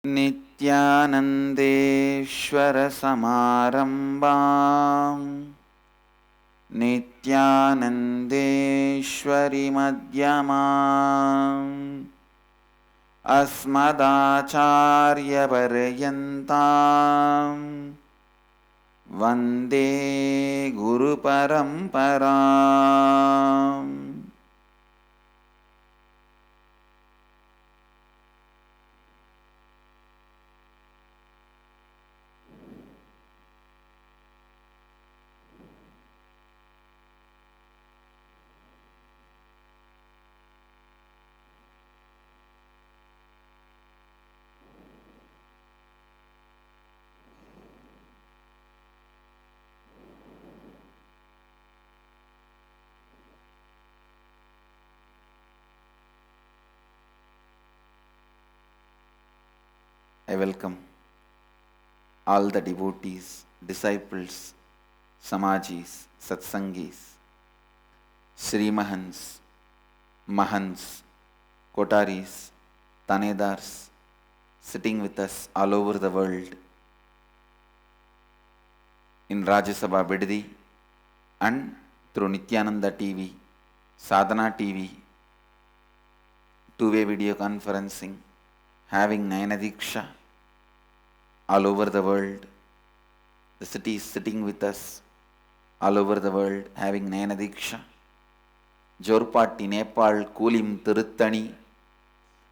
नित्यानन्देश्वरसमारम्भाम् नित्यानन्देश्वरिमध्यमाम् अस्मदाचार्यपर्यन्ताम् वन्दे गुरुपरम्पराम्। I welcome all the devotees, disciples, Samajis, Satsangis, Srimahans, Mahans, Kotaris, Tanedars sitting with us all over the world in Rajya Sabha Bidadi and through Nityananda TV, Sadhana TV, two-way video conferencing, having Nayana Diksha all over the world. The city is sitting with us all over the world, having Nayana Diksha. Jorpatti, Nepal, Kulim, Tiruttani,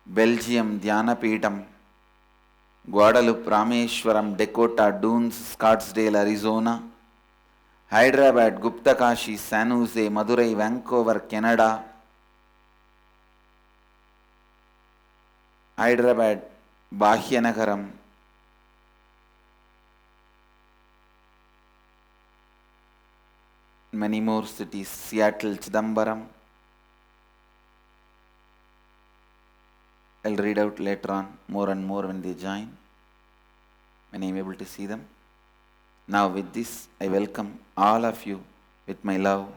Belgium, Dhyanapitham, Guadalupe, Rameshwaram, Dakota, Dunes, Scottsdale, Arizona, Hyderabad, Guptakashi, San Jose, Madurai, Vancouver, Canada, Hyderabad, Bhagyanagaram, many more cities, Seattle, Chidambaram. I'll read out later on more and more when they join, when I'm able to see them. Now with this, I welcome all of you with my love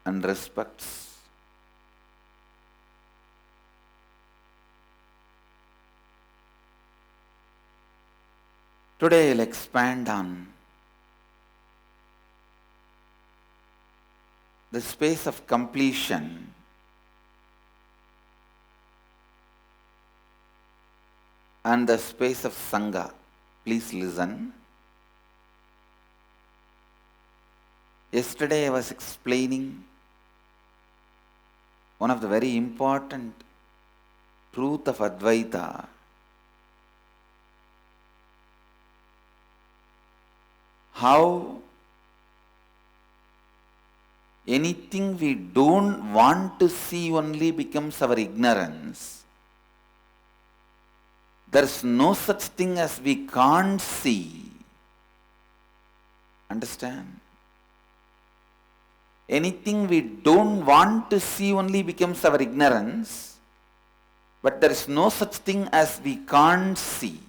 and respects. Today I'll expand on the space of completion and the space of Sangha. Please listen. Yesterday I was explaining one of the very important truth of Advaita. How anything we don't want to see only becomes our ignorance. There's no such thing as we can't see. Understand? Anything we don't want to see only becomes our ignorance, but there is no such thing as we can't see.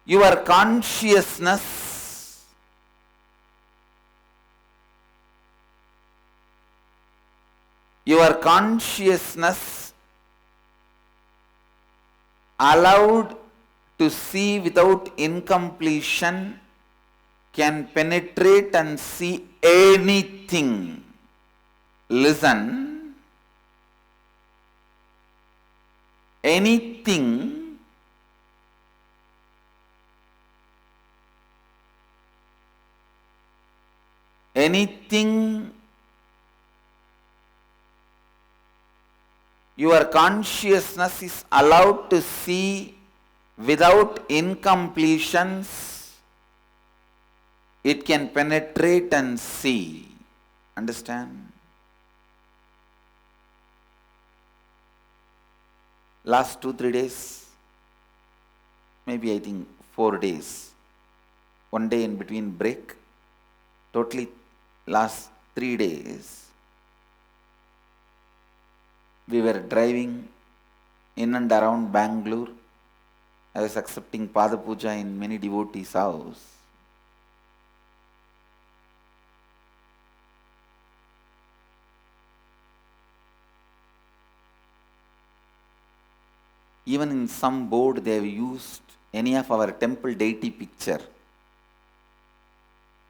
Your consciousness allowed to see without incompletion can penetrate and see anything. Listen. Anything your consciousness is allowed to see without incompletions, it can penetrate and see. Understand? Last 2-3 days, maybe I think 4 days, 1 day in between break, totally last 3 days, we were driving in and around Bangalore. I was accepting Pada Puja in many devotees' house. Even in some board they have used any of our temple deity picture.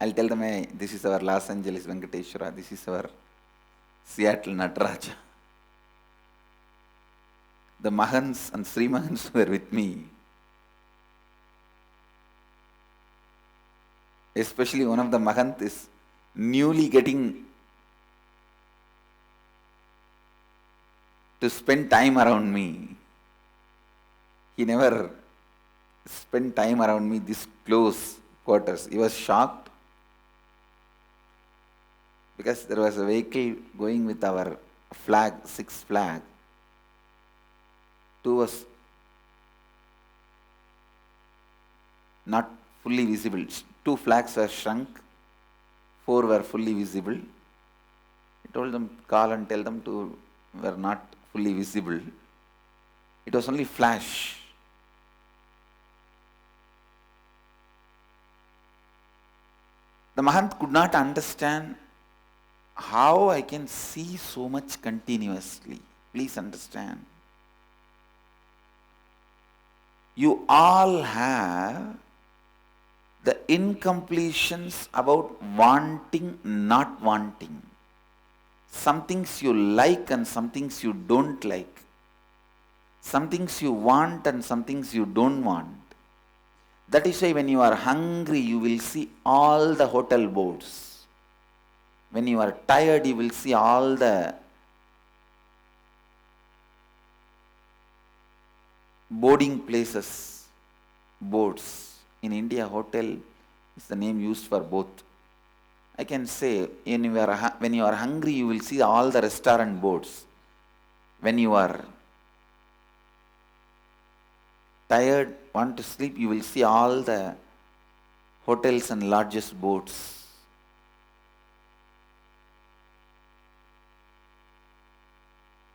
I'll tell them, hey, this is our Los Angeles Venkateshwara, this is our Seattle Nataraja. The Mahants and Sri Mahants were with me. Especially one of the Mahant is newly getting to spend time around me. He never spent time around me this close quarters. He was shocked because there was a vehicle going with our flag, 6 flag. 2 was not fully visible. 2 flags were shrunk, 4 were fully visible. I told them, call and tell them to were not fully visible. It was only flash. The Mahant could not understand how I can see so much continuously. Please understand. You all have the incompletions about wanting, not wanting. Some things you like and some things you don't like. Some things you want and some things you don't want. That is why when you are hungry, you will see all the hotel boards. When you are tired, you will see all the boarding places, boards. In India, hotel is the name used for both. I can say, when you are hungry, you will see all the restaurant boards. When you are tired, want to sleep, you will see all the hotels and lodges boards.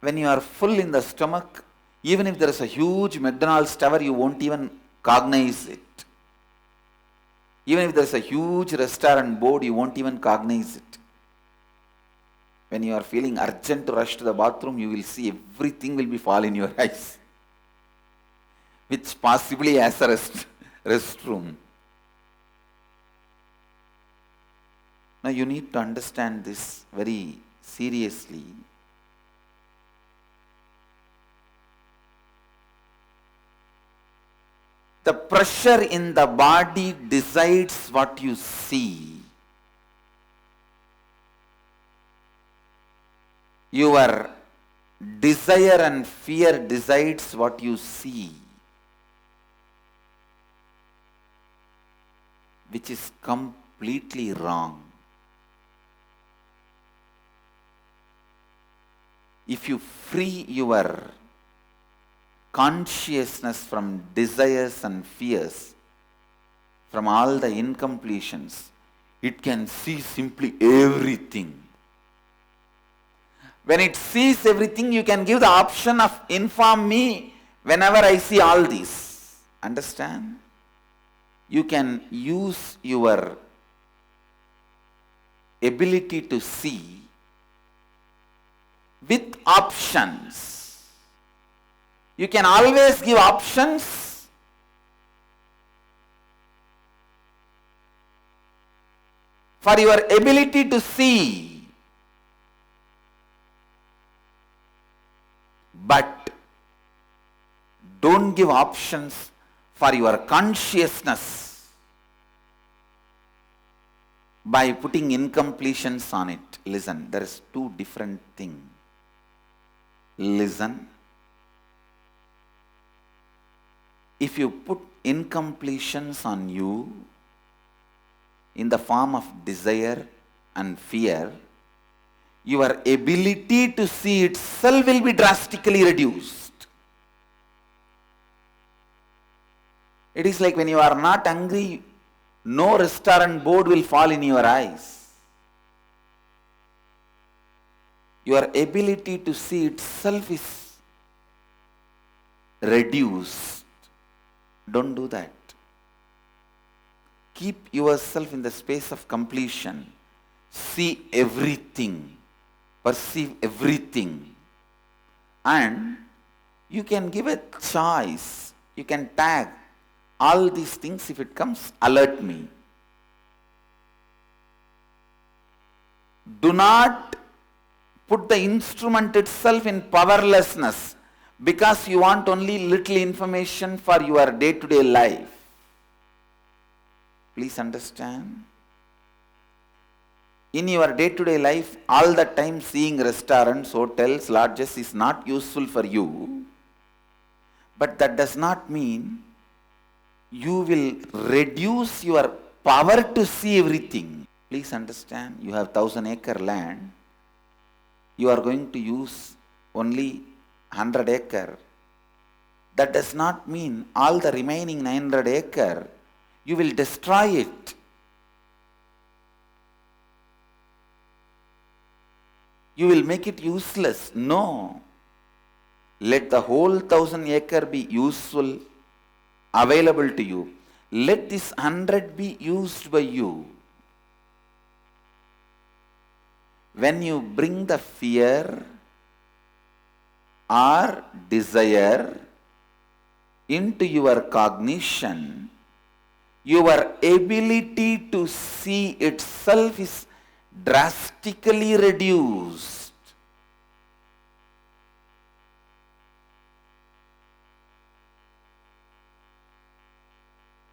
When you are full in the stomach, even if there is a huge McDonald's tower, you won't even cognize it. Even if there is a huge restaurant board, you won't even cognize it. When you are feeling urgent to rush to the bathroom, you will see everything will be fall in your eyes, which possibly has a restroom. Now you need to understand this very seriously. The pressure in the body decides what you see. Your desire and fear decides what you see, which is completely wrong. If you free your consciousness from desires and fears, from all the incompletions, it can see simply everything. When it sees everything, you can give the option of inform me whenever I see all these. Understand? You can use your ability to see with options. You can always give options for your ability to see, but don't give options for your consciousness by putting incompletions on it. Listen, there is 2 different things. Listen. If you put incompletions on you in the form of desire and fear, your ability to see itself will be drastically reduced. It is like when you are not hungry, no restaurant board will fall in your eyes. Your ability to see itself is reduced. Don't do that. Keep yourself in the space of completion. See everything. Perceive everything. And You can give a choice. You can tag all these things. If it comes, alert me. Do not put the instrument itself in powerlessness because you want only little information for your day-to-day life. Please understand. In your day-to-day life, all the time seeing restaurants, hotels, lodges is not useful for you. But that does not mean you will reduce your power to see everything. Please understand, you have 1,000-acre land. You are going to use only 100 acre. That does not mean all the remaining 900 acre, you will destroy it. You will make it useless. No. Let the whole 1,000 acre be useful, available to you. Let this 100 be used by you. When you bring the fear or desire into your cognition, your ability to see itself is drastically reduced.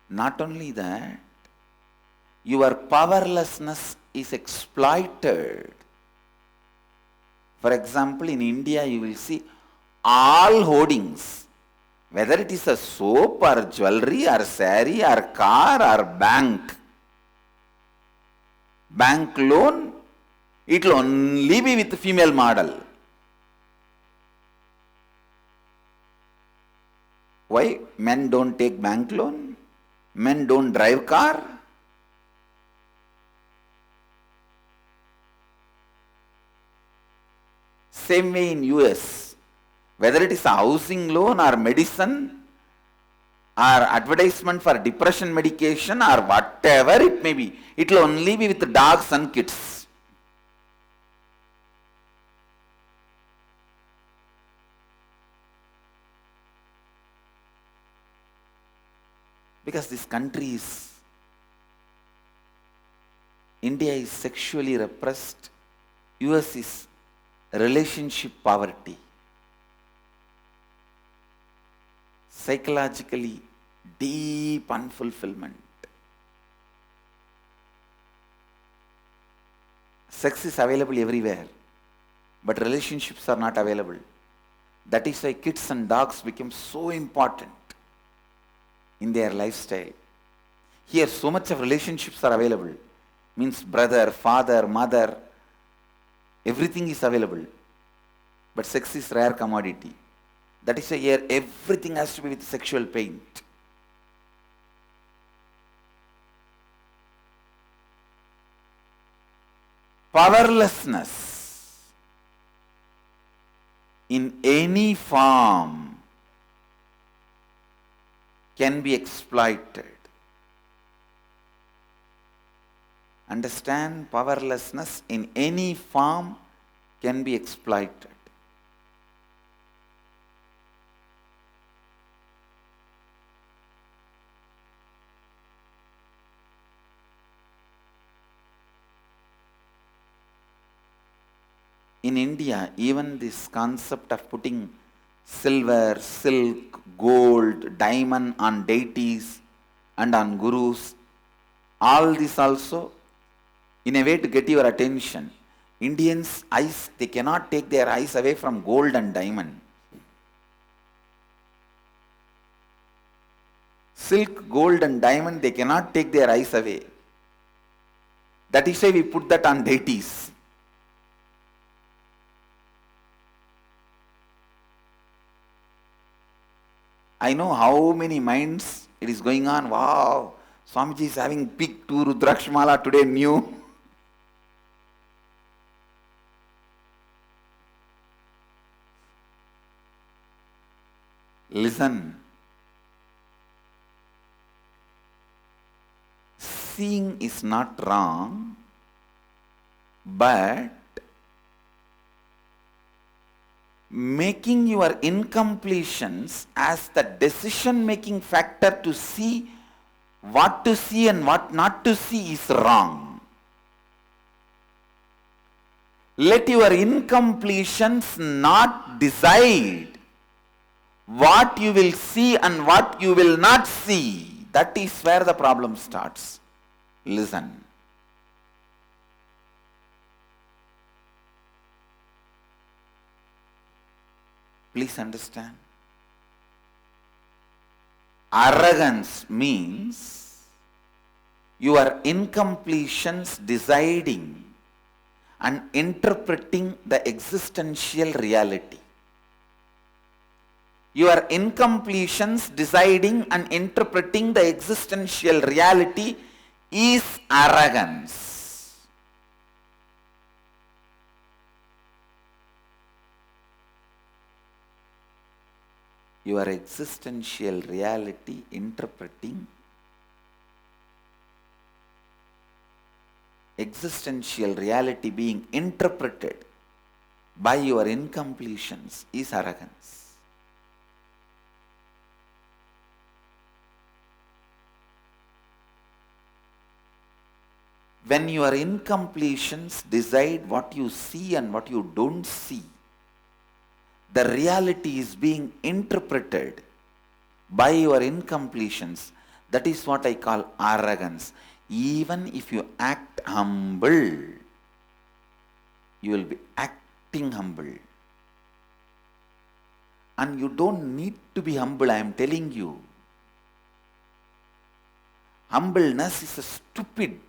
Not only that, your powerlessness is exploited. For example, in India you will see all hoardings, whether it is a soap or jewelry or saree or car or bank loan, it will only be with female model. Why? Men don't take bank loan? Men don't drive car? Same way in US, whether it is a housing loan or medicine or advertisement for depression medication or whatever it may be, it will only be with dogs and kids. Because this country is, India is sexually repressed, US is relationship poverty. Psychologically deep unfulfillment. Sex is available everywhere, but relationships are not available. That is why kids and dogs become so important in their lifestyle. Here so much of relationships are available. Means brother, father, mother, everything is available. But sex is rare commodity. That is why here everything has to be with sexual paint. Powerlessness in any form can be exploited. Understand, powerlessness in any form can be exploited. In India, even this concept of putting silver, silk, gold, diamond on deities and on gurus, all this also in a way to get your attention. Indians' eyes, they cannot take their eyes away from gold and diamond. Silk, gold and diamond, they cannot take their eyes away. That is why we put that on deities. I know how many minds it is going on. Wow, Swamiji is having big 2 Rudrakshmala today new. Listen. Seeing is not wrong, but making your incompletions as the decision making factor to see what to see and what not to see is wrong. Let your incompletions not decide what you will see and what you will not see. That is where the problem starts. Listen. Please understand. Arrogance means your incompletions deciding and interpreting the existential reality. Your incompletions deciding and interpreting the existential reality is arrogance. Your existential reality interpreting, existential reality being interpreted by your incompletions is arrogance. When your incompletions decide what you see and what you don't see, the reality is being interpreted by your incompletions. That is what I call arrogance. Even if you act humble, you will be acting humble. And you don't need to be humble, I am telling you. Humbleness is a stupid,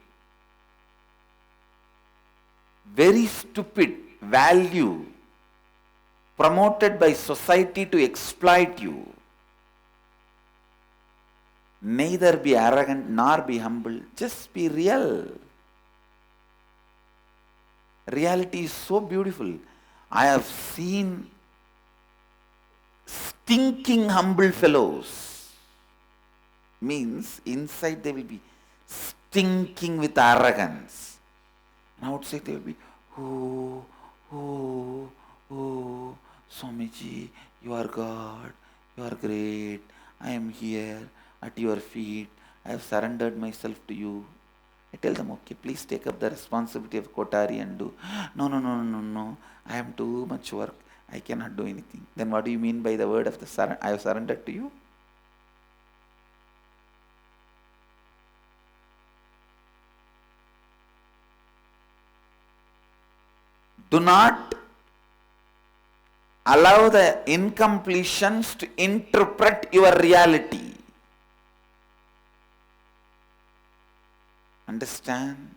very stupid value promoted by society to exploit you. Neither be arrogant nor be humble. Just be real. Reality is so beautiful. I have seen stinking humble fellows. Means inside they will be stinking with arrogance. And outside they will be, oh, Swamiji, you are God, you are great, I am here at your feet, I have surrendered myself to you. I tell them, okay, please take up the responsibility of Kotari and do. No, I am too much work, I cannot do anything. Then what do you mean by the word of the I have surrendered to you? Do not allow the incompletions to interpret your reality. Understand?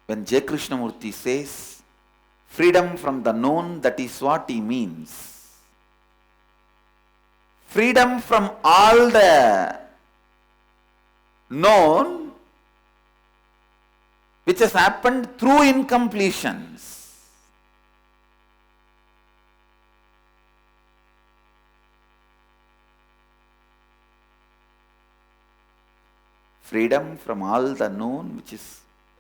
When J. Krishnamurti says, freedom from the known, that is what he means. Freedom from all the known which has happened through incompletions. Freedom from all the known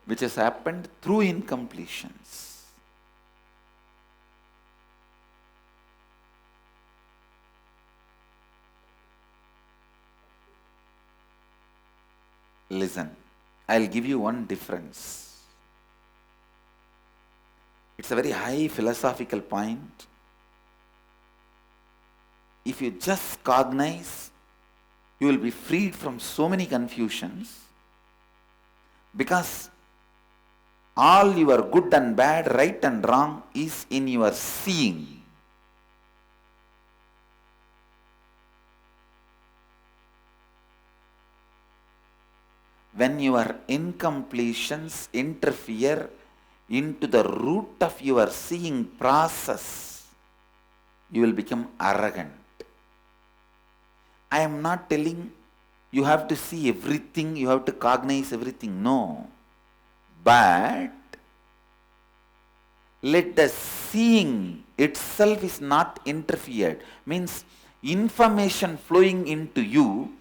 which has happened through incompletions. Listen, I'll give you one difference. It's a very high philosophical point. If you just cognize, you will be freed from so many confusions, because all your good and bad, right and wrong is in your seeing. When your incompletions interfere into the root of your seeing process, you will become arrogant. I am not telling you have to see everything, you have to cognize everything. No. But let the seeing itself is not interfered. Means information flowing into you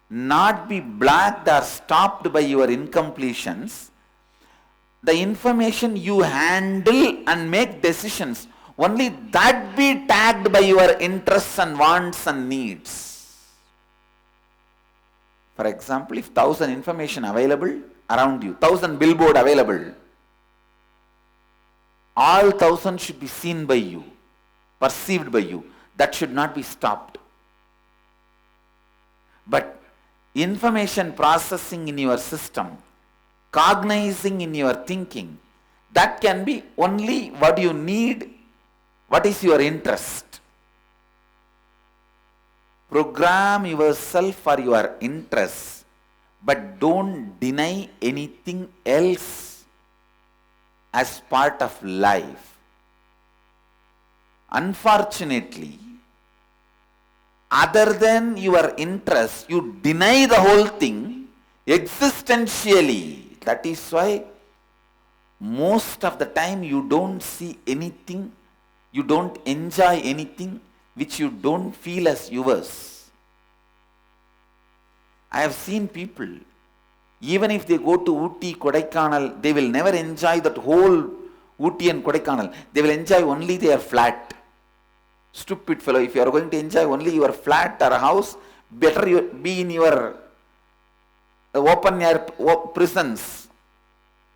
not be blocked or stopped by your incompletions. The information you handle and make decisions only that be tagged by your interests and wants and needs. For example, if 1,000 information available around you, 1,000 billboard available, all 1,000 should be seen by you, perceived by you. That should not be stopped. But information processing in your system, cognizing in your thinking, that can be only what you need, what is your interest. Program yourself for your interests, but don't deny anything else as part of life. Unfortunately, other than your interest, you deny the whole thing existentially. That is why most of the time you don't see anything, you don't enjoy anything which you don't feel as yours. I have seen people, even if they go to Ooty, Kodaikanal, they will never enjoy that whole Ooty and Kodaikanal. They will enjoy only their flat. Stupid fellow, if you are going to enjoy only your flat or a house, better you be in your open air prisons.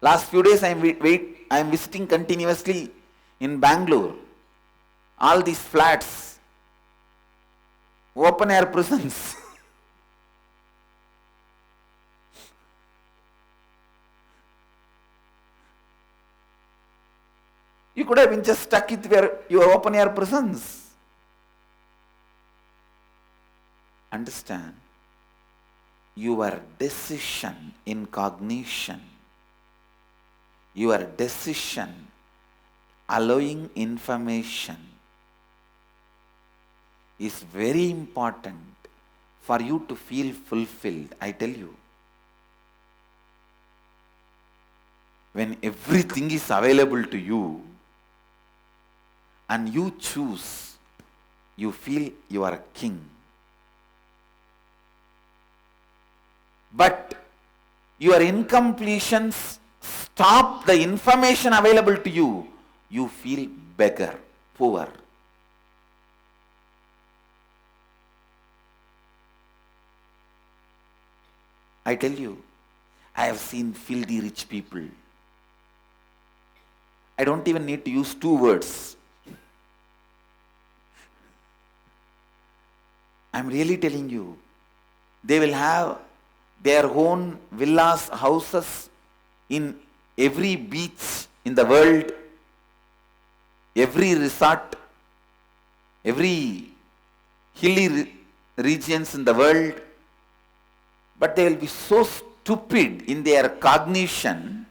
Last few days I am visiting continuously in Bangalore. All these flats, open air prisons. You could have been just stuck with your open air prisons. Understand, your decision in cognition, your decision allowing information is very important for you to feel fulfilled. I tell you, when everything is available to you and you choose, you feel you are a king. But your incompletions stop the information available to you. You feel beggar, poor. I tell you, I have seen filthy rich people. I don't even need to use two words. I'm really telling you, they will have their own villas, houses in every beach in the world, every resort, every hilly regions in the world. But they will be so stupid in their cognition,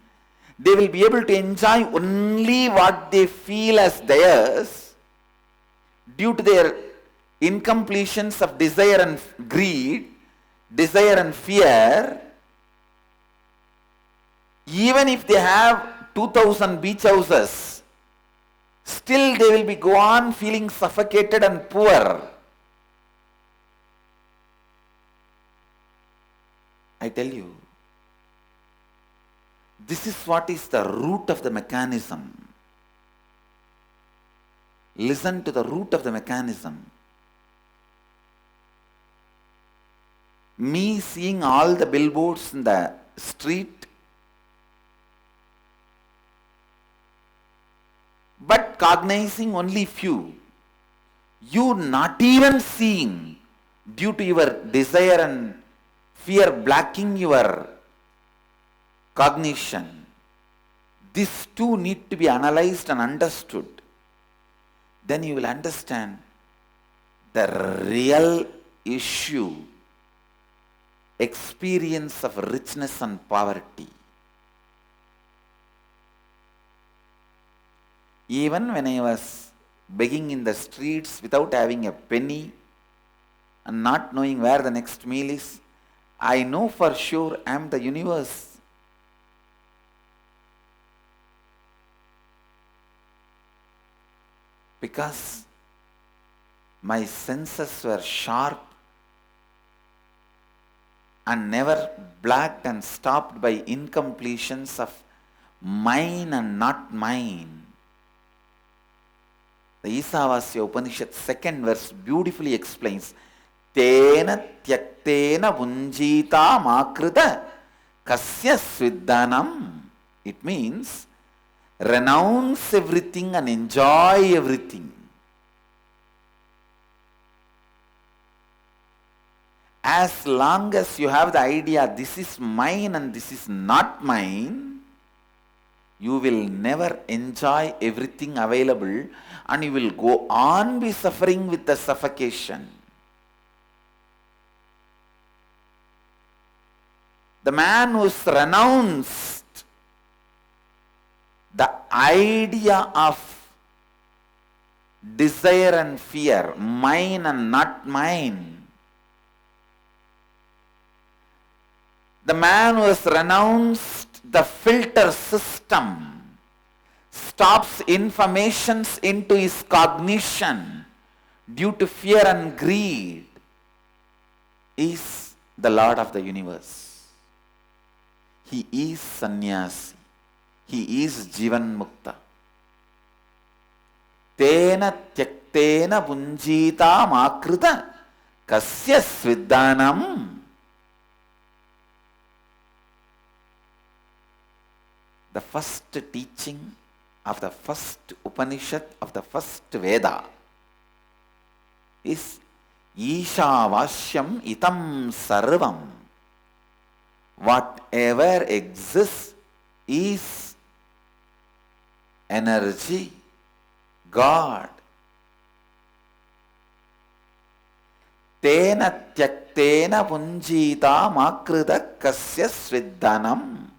they will be able to enjoy only what they feel as theirs due to their incompletions of desire and greed, desire and fear. Even if they have 2,000 beach houses, still they will be go on feeling suffocated and poor. I tell you, this is what is the root of the mechanism. Listen to the root of the mechanism. Me seeing all the billboards in the street, but cognizing only few. You not even seeing due to your desire and fear blocking your cognition. These two need to be analyzed and understood. Then you will understand the real issue, experience of richness and poverty. Even when I was begging in the streets without having a penny and not knowing where the next meal is, I know for sure I am the universe. Because my senses were sharp and never blocked and stopped by incompletions of mine and not mine. The Isavasya Upanishad second verse beautifully explains, Tena tyaktena bunjita makrita kasya sviddanam. It means renounce everything and enjoy everything. As long as you have the idea, this is mine and this is not mine, you will never enjoy everything available and you will go on be suffering with the suffocation. The man who's renounced the idea of desire and fear, mine and not mine, the man who has renounced the filter system, stops informations into his cognition due to fear and greed, is the Lord of the universe. He is sannyasi. He is Jivan Mukta. Tena tyaktena punjita makrita kasya sviddanam. The first teaching of the first Upanishad of the first Veda is Ishavashyam itam sarvam. Whatever exists is energy, God. Tena tyaktena punjita makrita kasya sviddanam.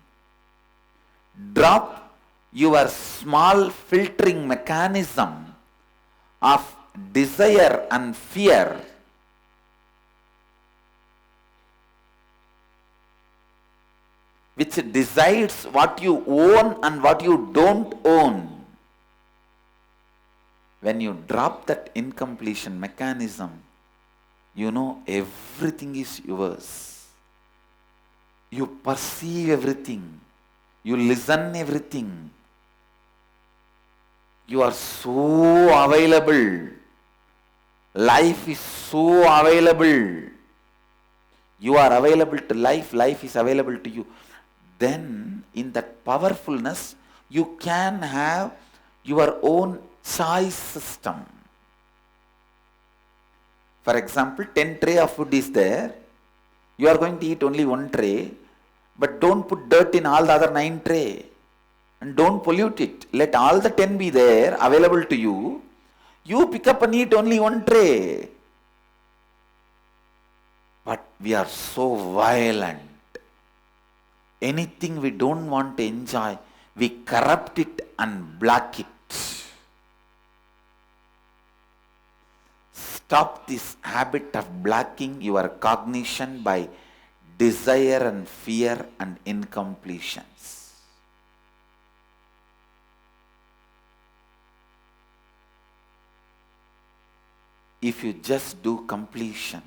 Drop your small filtering mechanism of desire and fear. Which decides what you own and what you don't own. When you drop that incompletion mechanism, you know everything is yours. You perceive everything. You listen everything. You are so available. Life is so available. You are available to life. Life is available to you. Then in that powerfulness, you can have your own choice system. For example, 10 tray of food is there. You are going to eat only one tray. But don't put dirt in all the other 9 tray. And don't pollute it. Let all the 10 be there, available to you. You pick up and eat only one tray. But we are so violent. Anything we don't want to enjoy, we corrupt it and block it. Stop this habit of blocking your cognition by desire and fear and incompletions. If you just do completion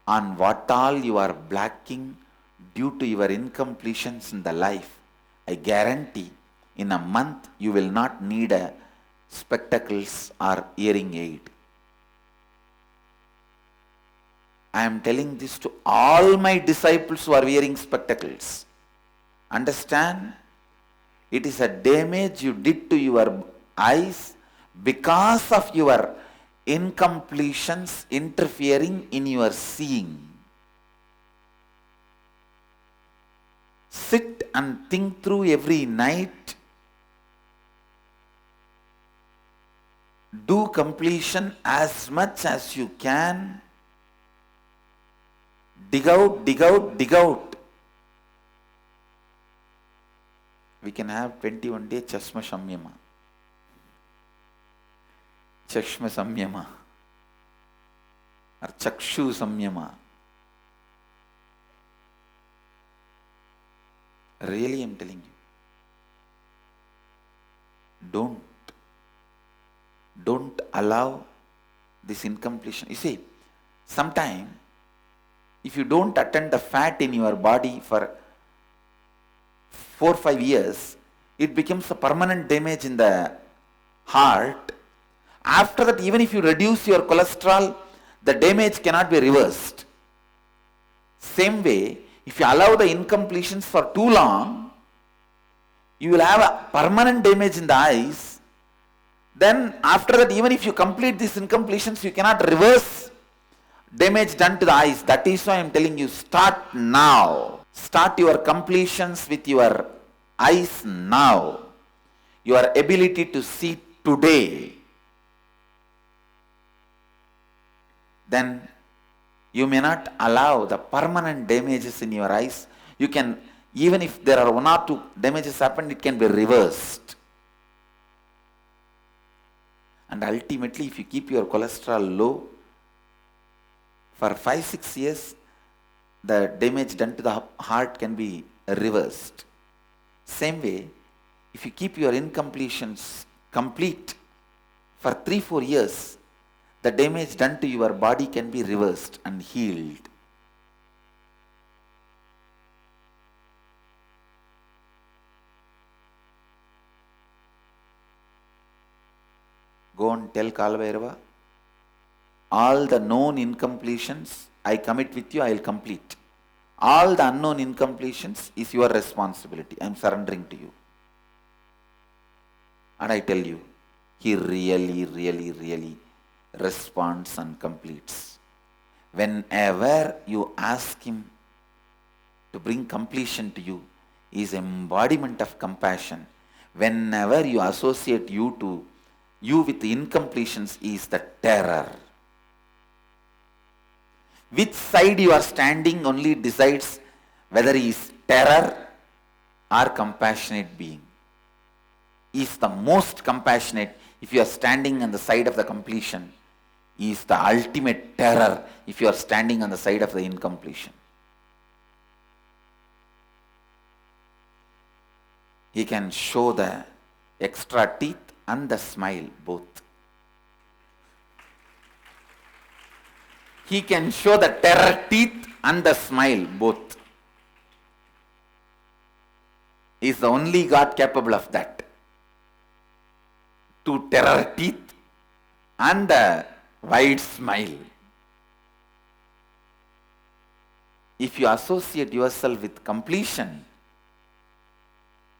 on what all you are blocking due to your incompletions in the life, I guarantee in a month you will not need a spectacles or hearing aid. I am telling this to all my disciples who are wearing spectacles. Understand? It is a damage you did to your eyes because of your incompletions interfering in your seeing. Sit and think through every night. Do completion as much as you can. Dig out, dig out, dig out. We can have 21-day Chashma Samyama. Chashma Samyama. Or Chakshu Samyama. Really, I am telling you. Don't allow this incompletion. You see, sometimes if you don't attend the fat in your body for 4 or 5 years, it becomes a permanent damage in the heart, After that, even if you reduce your cholesterol, the damage cannot be reversed. Same way, if you allow the incompletions for too long, you will have a permanent damage in the eyes. Then after that, even if you complete these incompletions, you cannot reverse damage done to the eyes. That is why I am telling you, start now. Start your completions with your eyes now. Your ability to see today. Then you may not allow the permanent damages in your eyes. You can, even if there are one or two damages happen, it can be reversed. And ultimately, if you keep your cholesterol low, for 5-6 years, the damage done to the heart can be reversed. Same way, if you keep your incompletions complete for 3-4 years, the damage done to your body can be reversed and healed. Go and tell Kalabhairava, all the known incompletions I commit with you, I will complete. All the unknown incompletions is your responsibility. I am surrendering to you. And I tell you, he really responds and completes. Whenever you ask him to bring completion to you, he is embodiment of compassion. Whenever you associate you with incompletions, he is the terror. Which side you are standing only decides whether he is terror or compassionate being. He is the most compassionate if you are standing on the side of the completion. He is the ultimate terror if you are standing on the side of the incompletion. He can show the extra teeth and the smile both. He can show the terror teeth and the smile both. He is the only God capable of that. To terror teeth and the wide smile. If you associate yourself with completion,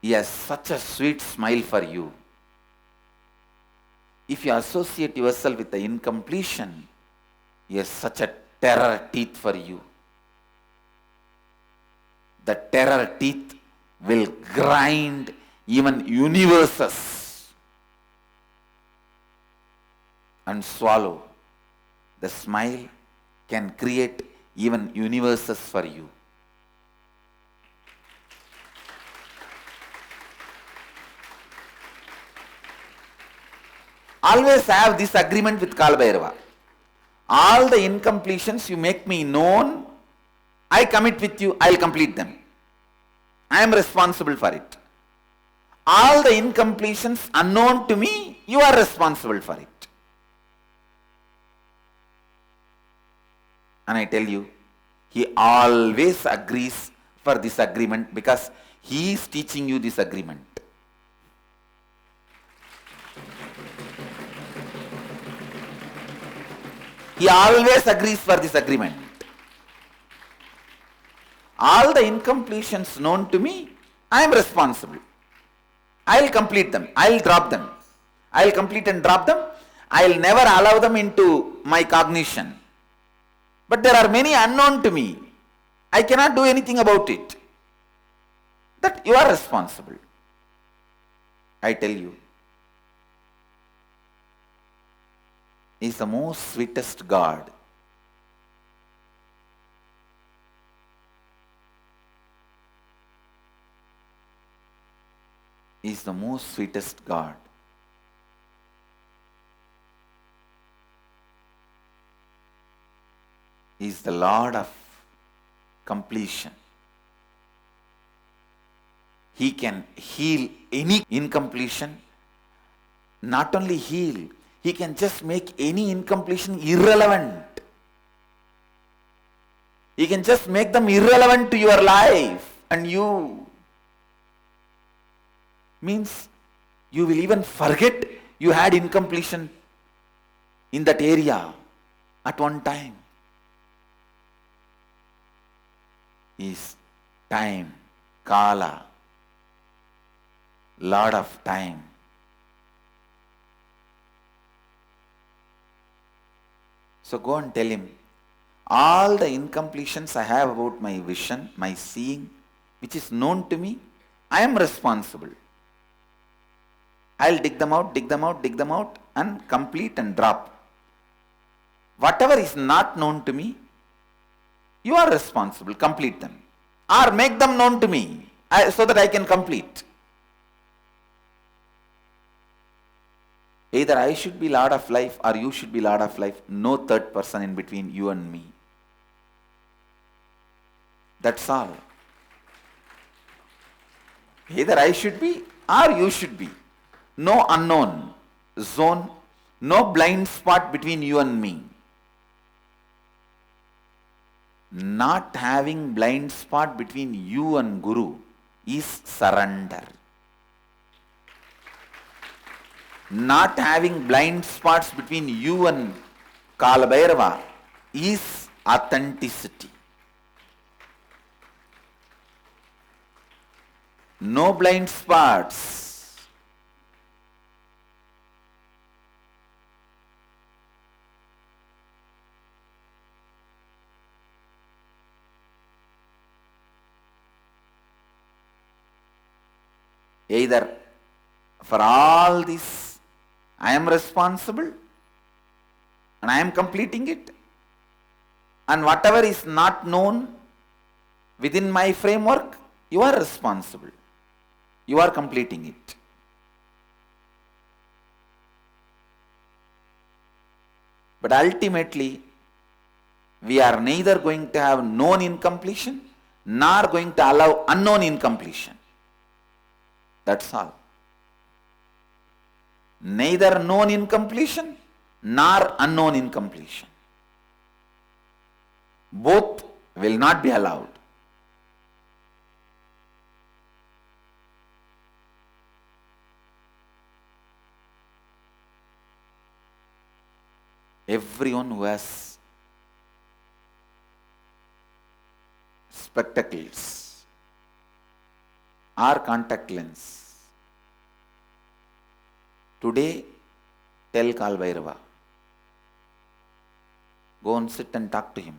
he has such a sweet smile for you. If you associate yourself with the incompletion, he has such a terror teeth for you. The terror teeth will grind even universes and swallow. The smile can create even universes for you. Always have this agreement with Kalabhairava. All the incompletions you make me known, I commit with you, I will complete them. I am responsible for it. All the incompletions unknown to me, you are responsible for it. And I tell you, he always agrees for this agreement because he is teaching you this agreement. He always agrees for this agreement. All the incompletions known to me, I am responsible. I will complete them. I will drop them. I will complete and drop them. I will never allow them into my cognition. But there are many unknown to me. I cannot do anything about it. That you are responsible. I tell you, he is the most sweetest God. He is the most sweetest God. He is the Lord of completion. He can heal any incompletion. Not only heal, he can just make any incompletion irrelevant. He can just make them irrelevant to your life and you. Means you will even forget you had incompletion in that area at one time is time, Kala, Lord of time. So go and tell him, all the incompletions I have about my vision, my seeing, which is known to me, I am responsible. I'll dig them out, dig them out, dig them out, and complete and drop. Whatever is not known to me, you are responsible, complete them. Or make them known to me, so that I can complete. Either I should be Lord of life or you should be Lord of life. No third person in between you and me. That's all. Either I should be or you should be. No unknown zone, no blind spot between you and me. Not having blind spot between you and Guru is surrender. Not having blind spots between you and Kala Bhairava is authenticity. No blind spots. Either for all this I am responsible and I am completing it, and whatever is not known within my framework, you are responsible. You are completing it. But ultimately, we are neither going to have known incompletion nor going to allow unknown incompletion. That's all. Neither known incompletion nor unknown incompletion. Both will not be allowed. Everyone who has spectacles or contact lens, today tell Kala Bhairava, go and sit and talk to him.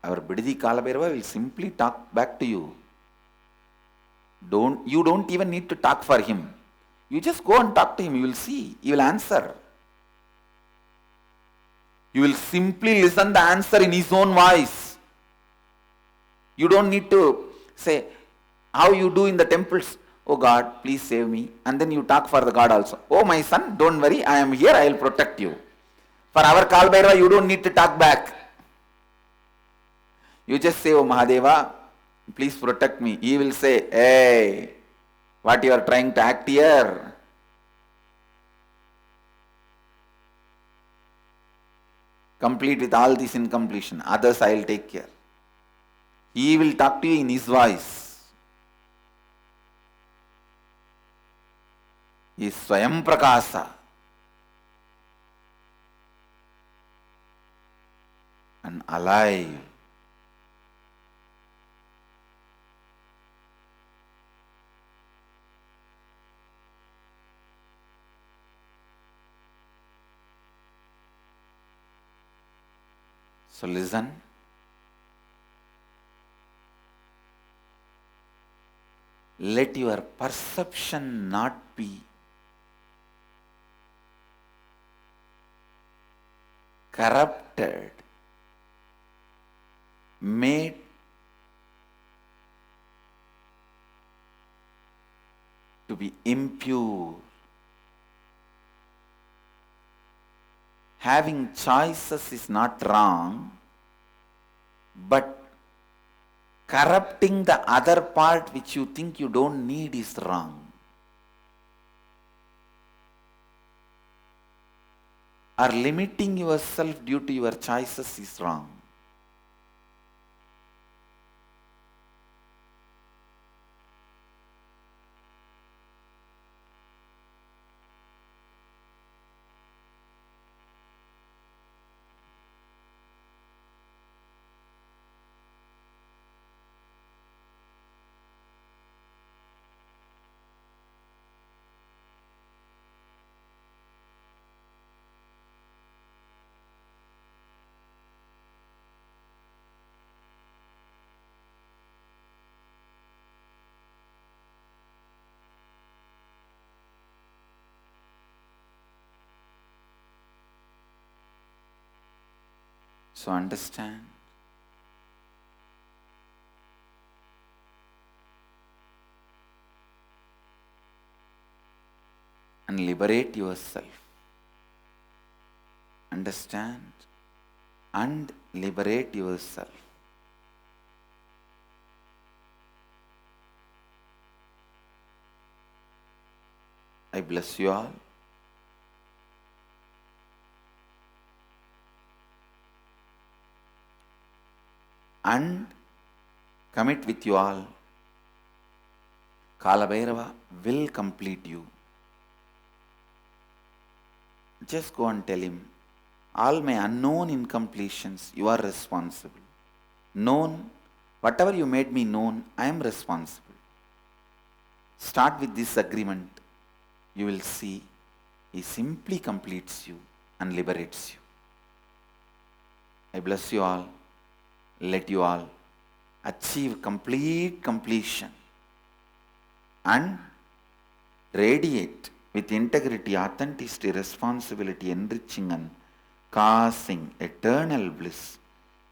Our Bididi Kala Bhairava will simply talk back to you. You don't even need to talk for him. You just go and talk to him. You will see. He will answer. You will simply listen the answer in his own voice. You don't need to say, how you do in the temples, oh God, please save me. And then you talk for the God also. Oh my son, don't worry, I am here, I will protect you. For our Kala Bhairava, you don't need to talk back. You just say, oh Mahadeva, please protect me. He will say, hey, what you are trying to act here? Complete with all this incompletion. Others I will take care. He will talk to you in his voice. He is Swayam Prakasa. And alive. So listen. Let your perception not be corrupted, made to be impure. Having choices is not wrong, but corrupting the other part which you think you don't need is wrong. Or limiting yourself due to your choices is wrong. So understand. And liberate yourself. Understand and liberate yourself. I bless you all. And commit with you all. Kalabhairava will complete you. Just go and tell him, all my unknown incompletions, you are responsible. Known, whatever you made me known, I am responsible. Start with this agreement. You will see, he simply completes you and liberates you. I bless you all. Let you all achieve complete completion and radiate with integrity, authenticity, responsibility, enriching and causing eternal bliss.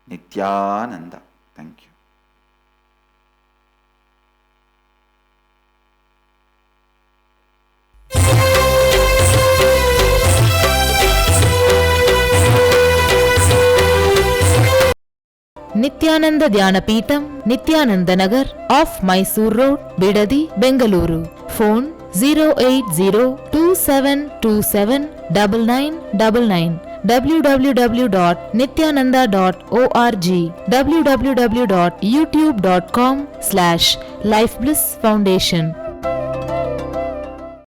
Nityananda. Thank you. Nityananda Dhyanapitham, Nityananda Nagar, off Mysore Road, Bidadi, Bengaluru. Phone 08027279999. www.nityananda.org. www.youtube.com/Life Bliss Foundation.